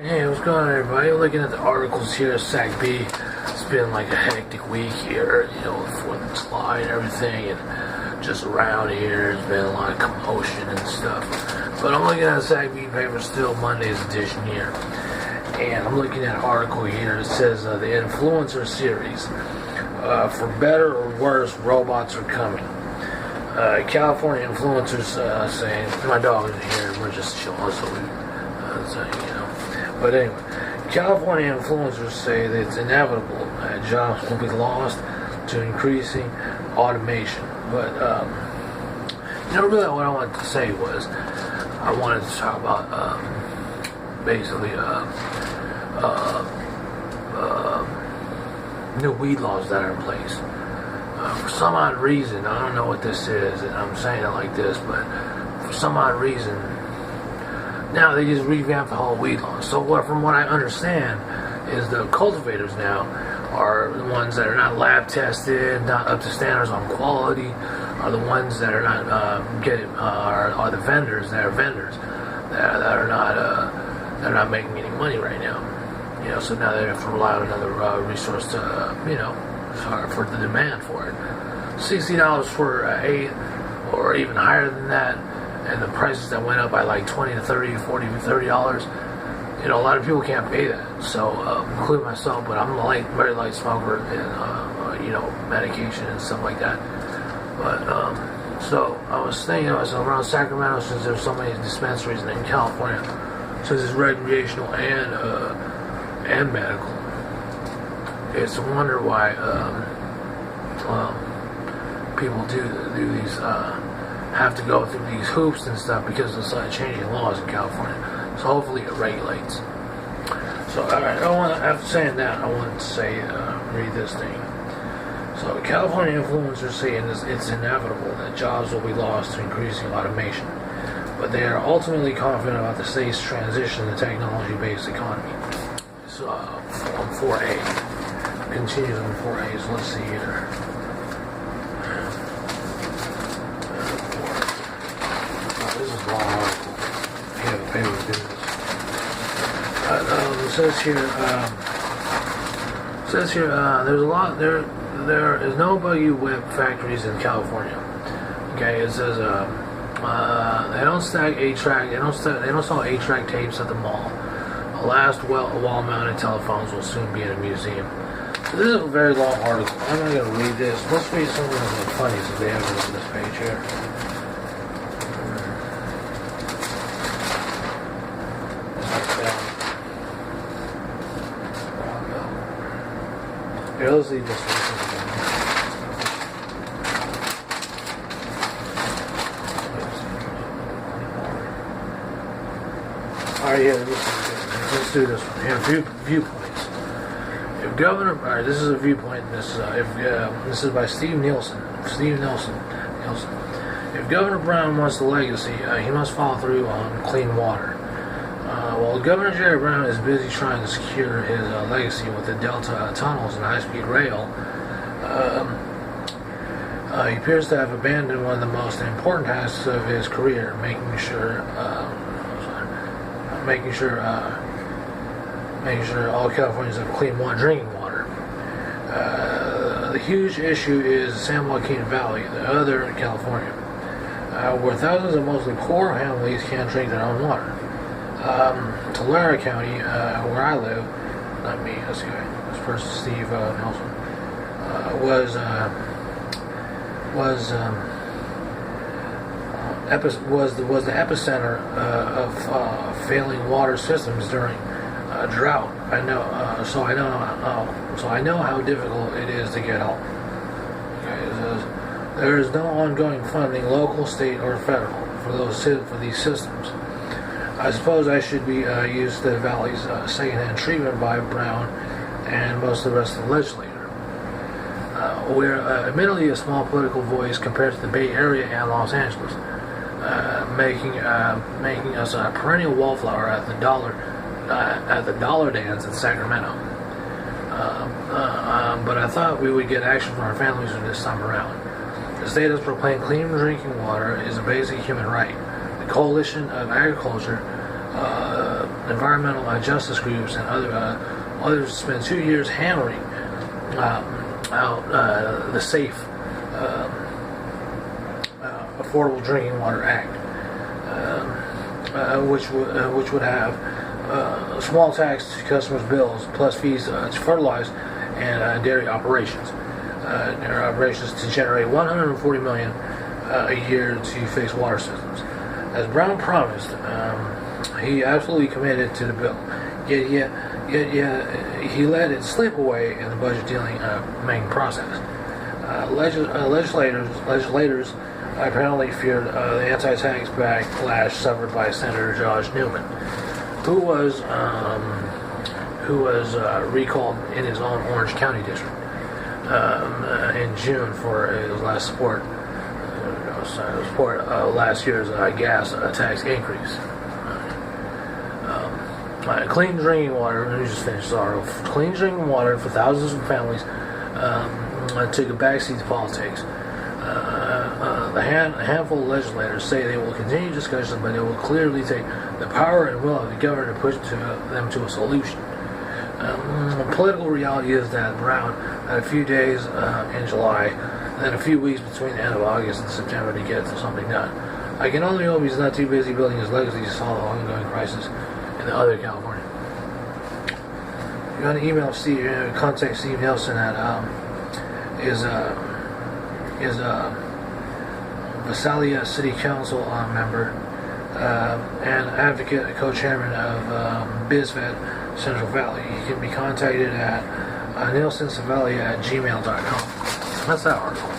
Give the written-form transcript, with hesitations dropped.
Hey, what's going on, everybody? Looking at the articles here at SACB. It's been like a hectic week here, you know, with 4th of July and everything, and just around here, there's been a lot of commotion and stuff. But I'm looking at the SACB paper still, Monday's edition here, and I'm looking at an article here. It says the Influencer series. For better or worse, robots are coming. California influencers saying, my dog is here, we're just chilling, so we, you know. But anyway, California influencers say that it's inevitable that jobs will be lost to increasing automation. But, really what I wanted to say was, I wanted to talk about, basically, new weed laws that are in place. For some odd reason, I don't know what this is, and I'm saying it like this, but for some odd reason, now they just revamped the whole weed law. So from what I understand is the cultivators now are the ones that are not lab tested, not up to standards on quality, are the ones that are not are the vendors that are vendors that are not making any money right now. You know, so now they have to rely on another resource to for the demand for it. $60 for an eighth, or even higher than that. And the prices that went up by like $20 to $30, $40 to $30, you know, a lot of people can't pay that. So, including myself, but I'm a very light smoker and, you know, medication and stuff like that. But, so I was thinking, around Sacramento, since there's so many dispensaries in California, since it's recreational and medical, it's a wonder why people do these. Have to go through these hoops and stuff because of the changing laws in California. So hopefully it regulates. So after saying that, I wanted to say, read this thing. So California influencers say it's inevitable that jobs will be lost to increasing automation, but they are ultimately confident about the state's transition to technology-based economy. So on 4A, continues on 4A. So let's see here. It says here, there's a lot there. There is no buggy whip factories in California. Okay, it says they don't stack 8-track. They don't sell 8-track tapes at the mall. The last wall-mounted telephones will soon be in a museum. So this is a very long article. I'm not going to read this. Let's read something that's funny since they have it on this page here. Here, let's read this one. Alright, yeah, let's do this one. Here, viewpoints. If Governor, alright, this is a viewpoint. This is by Steve Nelson. If Governor Brown wants the legacy, he must follow through on clean water. While Governor Jerry Brown is busy trying to secure his legacy with the Delta tunnels and high-speed rail, he appears to have abandoned one of the most important tasks of his career, making sure all Californians have clean drinking water. The huge issue is San Joaquin Valley, the other in California, where thousands of mostly poor families can't drink their own water. Tulare County, where I live, not me, this person, Steve Nelson, was the epicenter of failing water systems during drought. So I know how difficult it is to get help. Okay, it says, there is no ongoing funding, local, state, or federal, for these systems. I suppose I should be used to the Valley's secondhand treatment by Brown and most of the rest of the legislature. We're admittedly a small political voice compared to the Bay Area and Los Angeles, making us a perennial wallflower at the dollar dance in Sacramento. But I thought we would get action from our families this time around. The state has proclaimed clean drinking water is a basic human right. The Coalition of Agriculture environmental justice groups and others spent 2 years hammering out the Safe Affordable Drinking Water Act, which would have a small tax to customers' bills plus fees to fertilize and dairy operations. Their operations to generate $140 million a year to fix water systems. As Brown promised, he absolutely committed to the bill. Yet he let it slip away in the budget dealing making process. Legislators apparently feared the anti-tax backlash suffered by Senator Josh Newman, who was recalled in his own Orange County district in June for his last support last year's gas tax increase. Clean drinking water. Let me just finish this article. Clean drinking water for thousands of families took a backseat to politics. A handful of legislators say they will continue discussions, but it will clearly take the power and will of the governor to push them to a solution. Political reality is that Brown had a few days in July, then a few weeks between the end of August and September to get something done. I can only hope he's not too busy building his legacy to solve the ongoing crisis in the other California. If you want to email Steve, contact Steve Nelson at Visalia City Council member and advocate, co-chairman of BizFed Central Valley. You can be contacted at nelsoncevalia@gmail.com. That's that article.